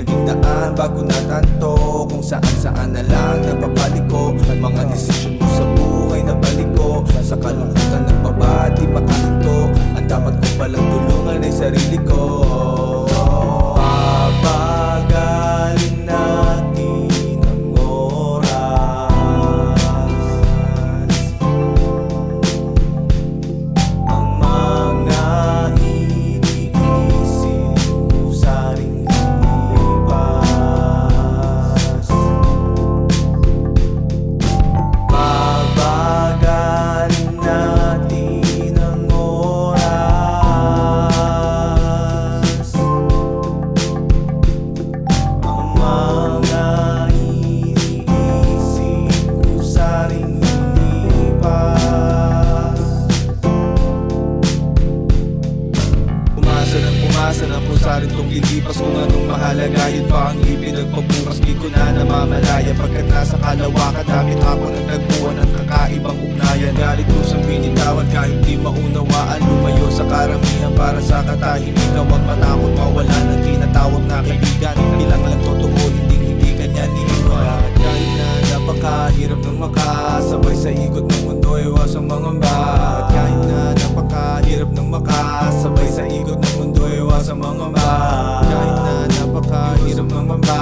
naging daan bago natanto kung saan-saan na lang napapaliko. Mga desisyon mo sa buhay na baliko, sa kalungkutan nagbaba di makahinto. Ang dapat ko palang tulungan ay sarili ko. Papagalin natin ang oras, ang mga iniisip ko saring lipas. Papagalin natin ang oras, ang mga iniisip ko saring lipas. Umasa ng pusa rin tong lilipas. Kung anong mahalaga yun pa ang ipinagpabukas. Di ko na namamalaya pagkat nasa kalawakan. Dapit ako ng tagpuan ng kakaibang ugnayan. Galit kusang binitawan kahit di maunawaan. Lumayo sa karamihan para sa katahimikan. Huwag matakot mawala ng tinatawag na kaibigan. Ilang lang totoo, hindi kanya niiwala. Kahit na napakahirap ng makasabay sa ikot ng mundo, iwas ang mga bat. Kahit na napakahirap ng makasabay sa ikot ng mundo, iwas ang mga bat. Kahit na napakahirap ng mamba,